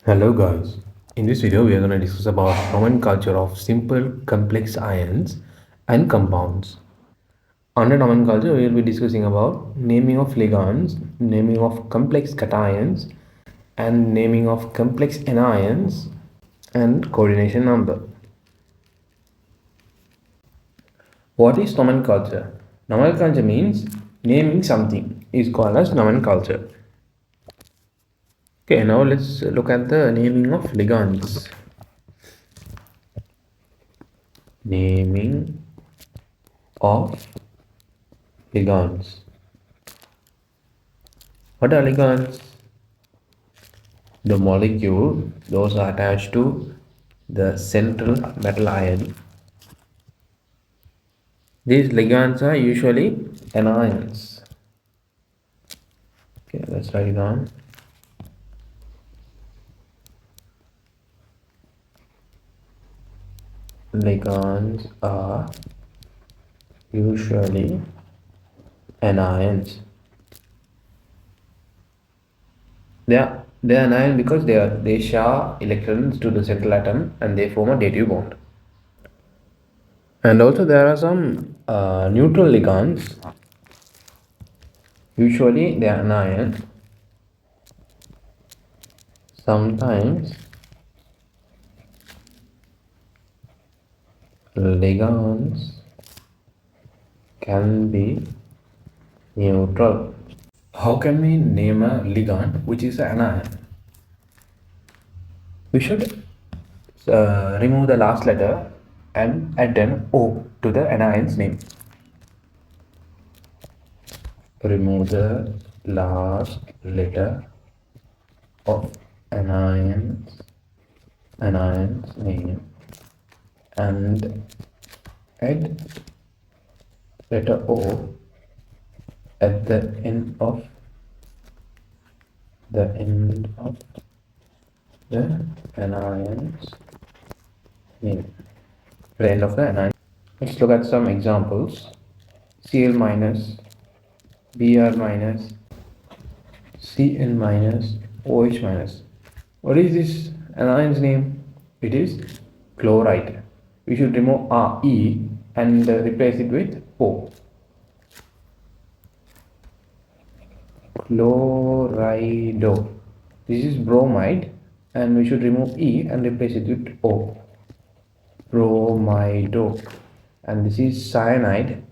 Hello guys, in this video we are going to discuss about nomenclature of simple complex ions and compounds. Under nomenclature we will be discussing about naming of ligands, naming of complex cations and naming of complex anions and coordination number. What is nomenclature? Nomenclature means naming something is called as nomenclature. Okay, now let's look at the naming of ligands. Naming of ligands. What are ligands? The molecule those are attached to the central metal ion. These ligands are usually anions. Okay, let's write it down. Ligands are usually anions. They are anion because they share electrons to the central atom and they form a dative bond. And also there are some neutral ligands. Usually they are anion. Sometimes ligands can be neutral. How can we name a ligand which is an anion? We should remove the last letter and add an O to the anion's name. Remove the last letter of anion's name and add letter O at the end of the anion's name. The end of the anion. Let's look at some examples. Cl minus, Br minus, Cn minus, OH minus. What is this anion's name? It is chloride. We should remove Re and replace it with O. Chlorido. This is bromide and we should remove E and replace it with O. Bromido. And this is cyanide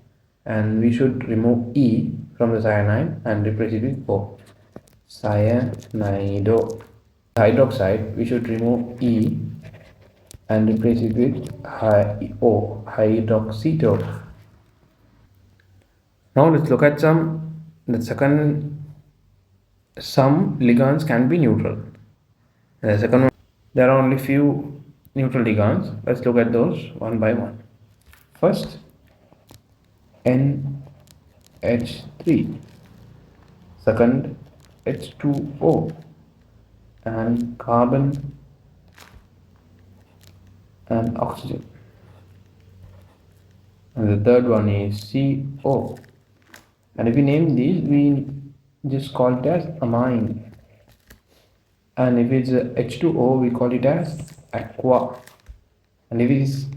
and we should remove E from the cyanide and replace it with O. Cyanido. Hydroxide, we should remove E and replace it with O. Hydroxydo. Now let's look at some ligands can be neutral. And the second one, there are only few neutral ligands. Let's look at those one by one. First, NH3. Second, H2O. And carbon and oxygen. And the third one is CO. And if we name these, we just call it as amine. And if it's H2O, we call it as aqua. And if it is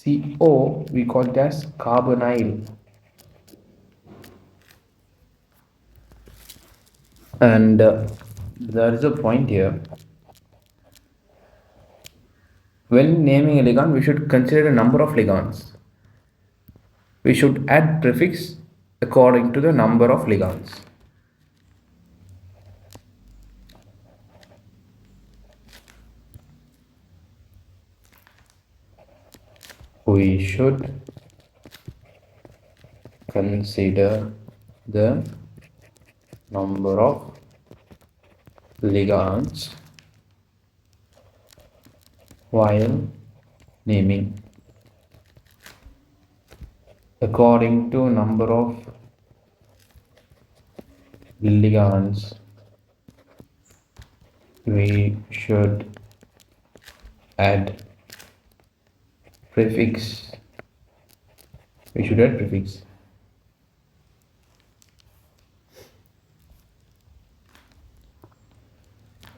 CO, we call it as carbonyl. And there is a point here. When naming a ligand, we should consider a number of ligands. We should add prefix according to the number of ligands. We should consider the number of ligands while naming. According to number of ligands, we should add prefix. We should add prefix.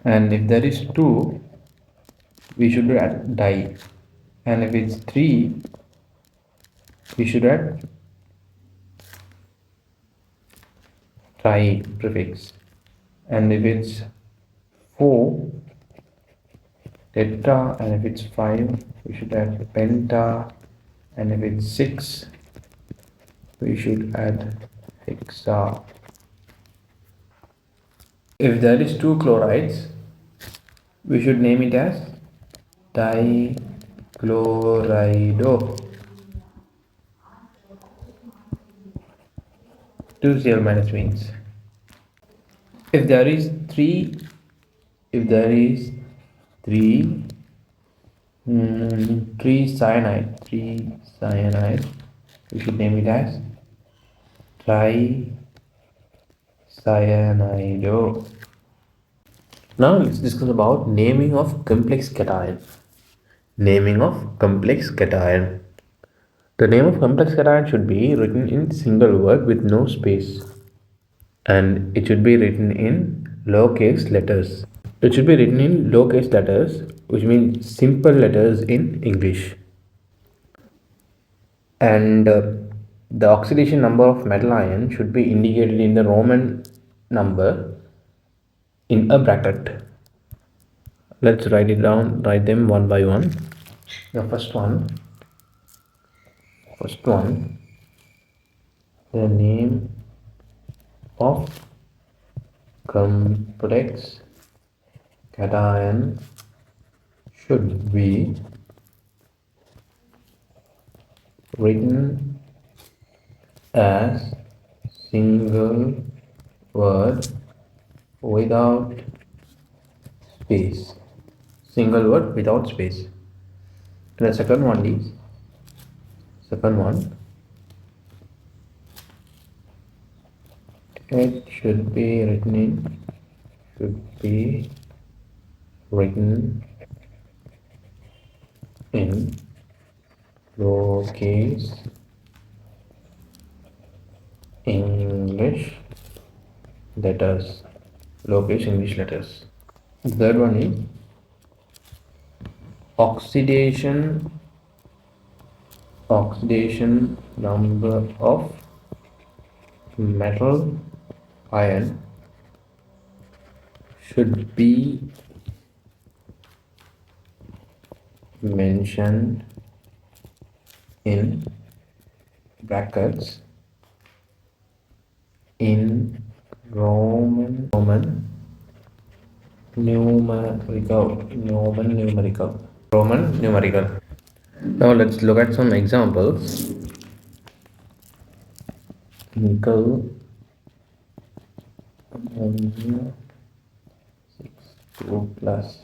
And if there is 2, we should add di. And if it's 3, we should add tri prefix. And if it's 4, tetra, and if it's 5, we should add penta, and if it's 6, we should add hexa. If there is 2 chlorides, we should name it as dichlorido. 2 Cl minus means. If there is 3, if there is 3 3 cyanide, we should name it as tricyanide. Now let's discuss about naming of complex cation. Naming of complex cation. The name of complex cation should be written in single word with no space, and it should be written in lowercase letters. It should be written in lowercase letters, which means simple letters in English. And the oxidation number of metal ion should be indicated in the Roman number in a bracket. Let's write it down, write them one by one. The first one, the name of complex cation should be written as single word without space. Single word without space. And the second one, it should be written in lowercase English letters. Lowercase English letters. The third one is oxidation number of metal ion should be mentioned in brackets in Roman numerical. Now let's look at some examples. Nickel ammonia 6 2 plus.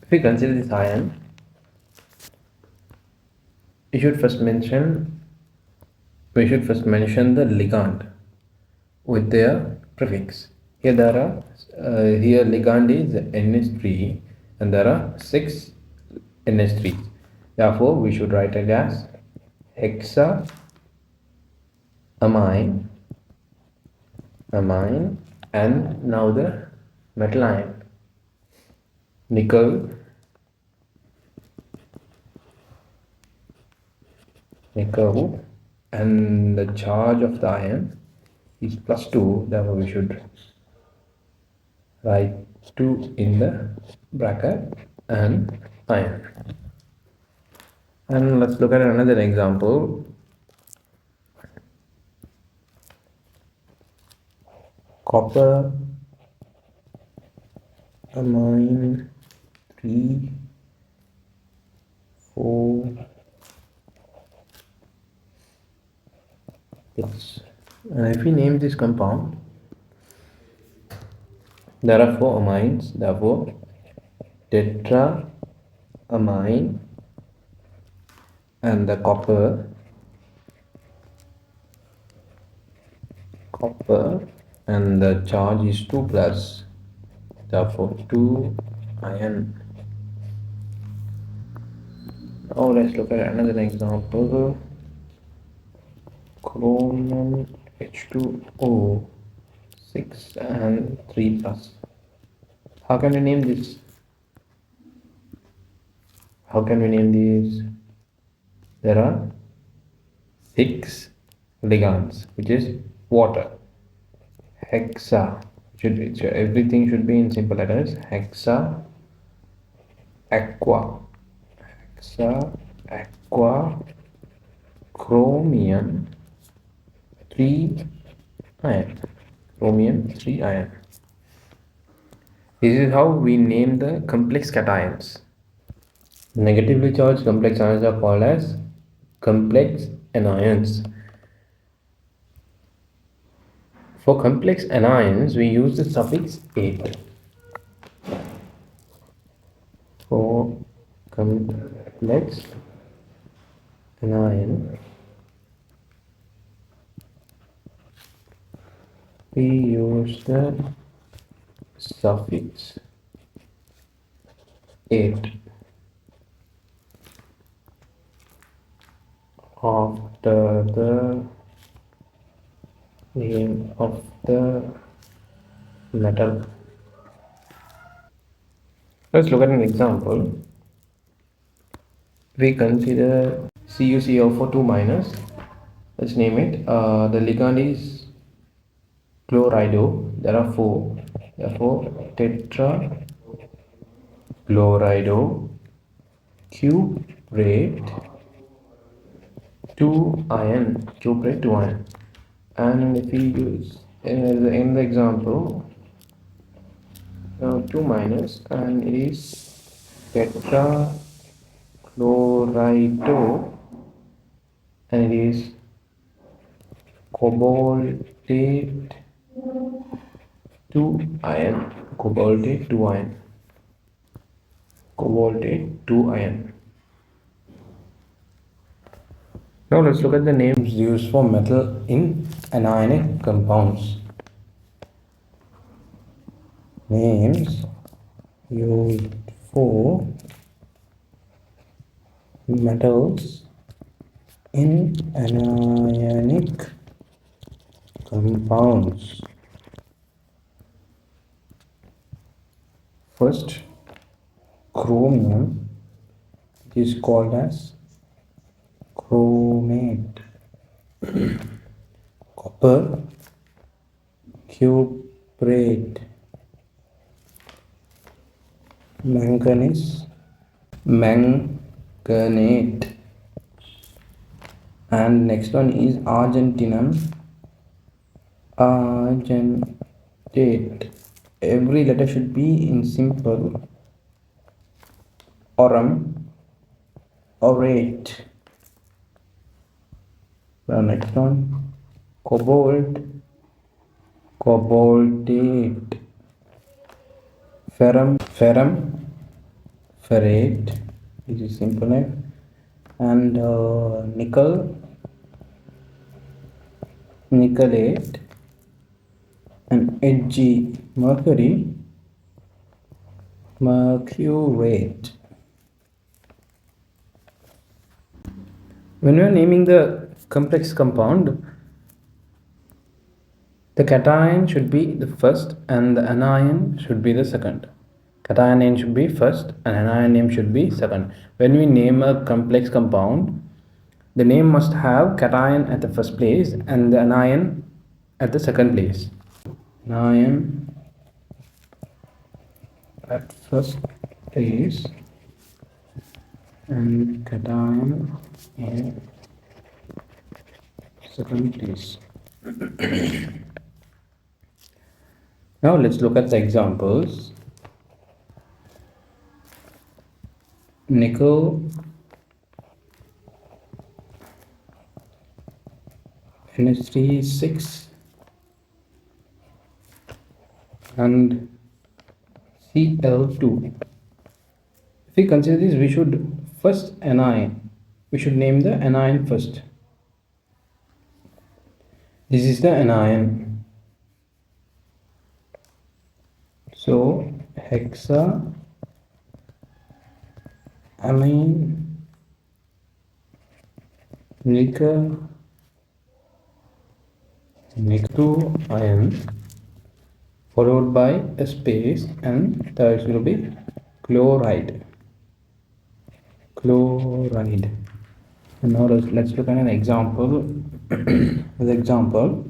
If we consider this ion, we should first mention the ligand with their prefix. Here there are here ligand is NH3 and there are 6 NH3s. Therefore, we should write it as hexa amine, and now the metal ion nickel, and the charge of the ion is +2. Therefore, we should write 2 in the bracket and ion. And let's look at another example. Copper amine 3 4 6. And if we name this compound, there are 4 amines, therefore tetra amine, and the copper and the charge is 2 plus, therefore 2 ion. Now let's look at another example. Chromium H2O 6 and 3 plus. How can we name this? How can we name these? There are 6 ligands, which is water. Hexa should be, so everything should be in simple letters. Hexa, aqua, hexa, aqua, chromium, 3 iron. Chromium 3 iron. This is how we name the complex cations. Negatively charged complex ions are called as complex anions. For complex anions, we use the suffix ate. For complex anion, we use the suffix ate after the name of the metal. Let's look at an example. We consider CuCl4 2 minus. Let's name it. The ligand is chlorido. There are 4. Therefore, tetra chlorido cuprate 2 ion. Cuprate 2 ion. And if we use in the example 2 minus, and it is tetra chlorido, and it is cobaltate 2 ion. Cobaltate 2 ion. Cobaltate 2 ion. Now let's look at the names used for metal in anionic compounds. Names used for metals in anionic compounds. First, chromium is called as chromate. Copper, cuprate. Manganese, manganate. And next one is argentinum, argentate. Every letter should be in simple. Aurum, orate. The next one, cobalt, cobaltate. Ferrum, ferrum, ferrate. This is simple name. And nickel, nickelate. And edgy, mercury, mercurate. When we are naming the complex compound, the cation should be the first and the anion should be the second. Cation name should be first and anion name should be second. When we name a complex compound, the name must have cation at the first place and the anion at the second place. Anion at first place and cation at second place. Now let's look at the examples. Nickel, NH3 6, and Cl2. If we consider this, we should first anion. We should name the anion first. This is the anion. So hexa amine nickel 2 ion followed by a space, and third will be chloride. Chloride. And now let's look at an example. The example,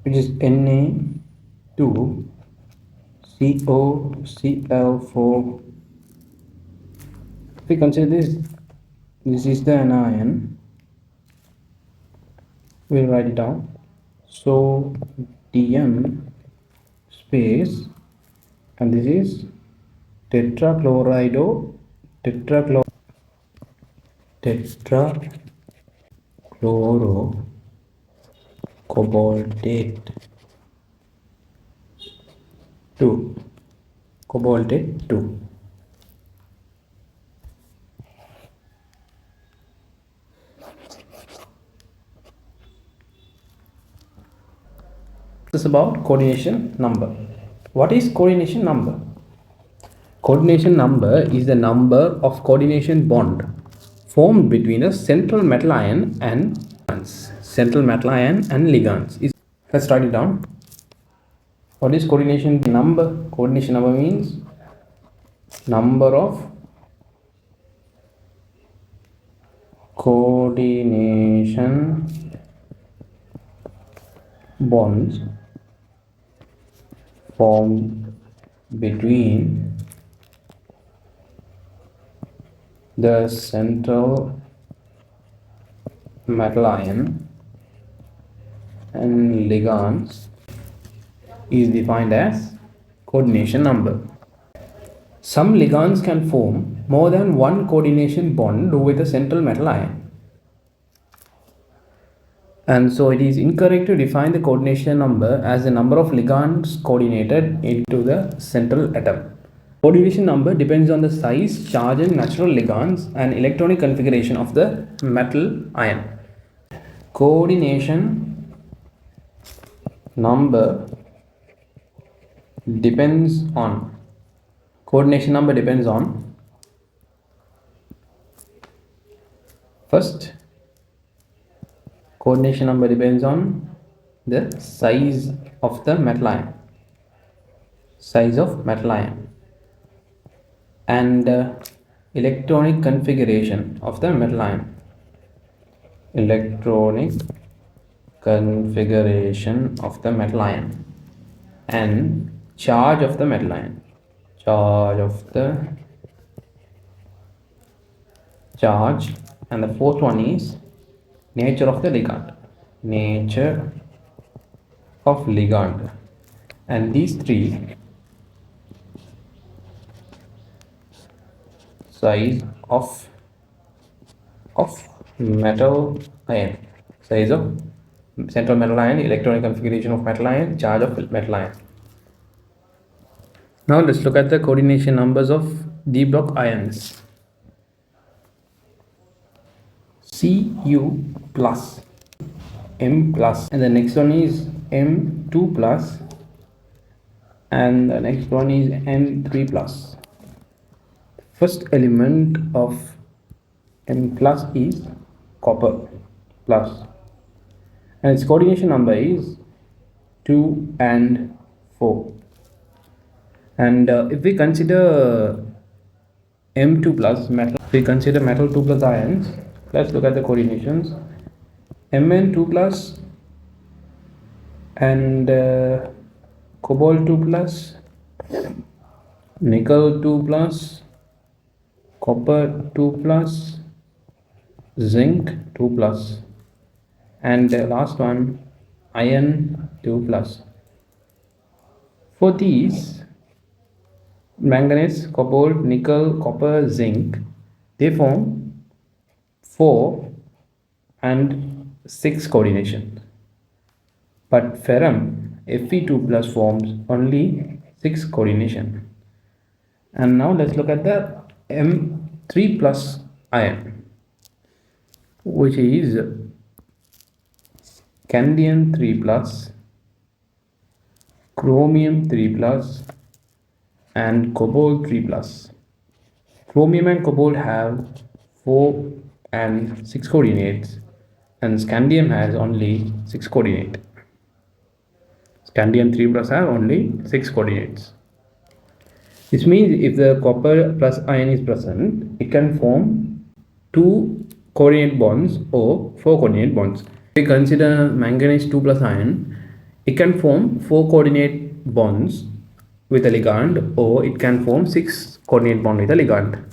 which is Na2COCl4. If we consider this is the anion. We'll write it down. So Dm space, and this is tetrachloride, tetrachlorocobaltate 2, cobaltate 2. This is about coordination number. What is coordination number? Coordination number is the number of coordination bond formed between a central metal ion and ligands. Central metal ion and ligands. Let's write it down. What is coordination number? Coordination number means number of coordination bonds formed between the central metal ion and ligands is defined as coordination number. Some ligands can form more than one coordination bond with a central metal ion. And so it is incorrect to define the coordination number as the number of ligands coordinated into the central atom. Coordination number depends on the size, charge and natural ligands and electronic configuration of the metal ion. Coordination number depends on first, coordination number depends on the size of the metal ion, and electronic configuration of the metal ion, and charge of the metal ion, and the fourth one is nature of the ligand, and these three, size of metal ion, size of central metal ion, electronic configuration of metal ion, charge of metal ion. Now let's look at the coordination numbers of d block ions. Cu plus, M plus, and the next one is M2 plus, and the next one is M3 plus. First element of M plus is copper plus, and its coordination number is 2 and 4. And if we consider M2 plus metal, if we consider metal 2 plus ions, let's look at the coordinations. Mn2 plus and cobalt 2 plus, nickel 2 plus, copper 2 plus, zinc 2 plus, and the last one iron 2 plus. For these, manganese, cobalt, nickel, copper, zinc, they form 4 and 6 coordinations, but ferrum Fe2 plus forms only 6 coordination. And now let's look at the M3 plus ion, which is scandium 3 plus, chromium 3 plus, and cobalt 3 plus. Chromium and cobalt have 4 and 6 coordinates, and scandium has only 6 coordinate. Scandium 3 plus have only 6 coordinates. This means if the copper plus ion is present, it can form 2 coordinate bonds or 4 coordinate bonds. If we consider manganese 2 plus ion, it can form 4 coordinate bonds with a ligand, or it can form 6 coordinate bond with a ligand.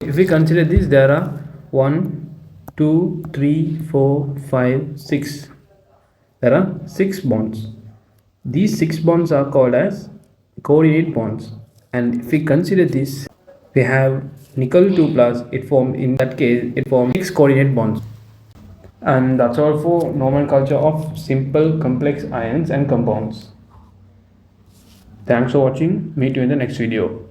If we consider this, there are 1, 2, 3, 4, 5, 6. There are 6 bonds. These 6 bonds are called as coordinate bonds. And if we consider this, we have nickel 2 plus, it formed, in that case, it forms 6 coordinate bonds. And that's all for nomenclature of simple complex ions and compounds. Thanks for watching. Meet you in the next video.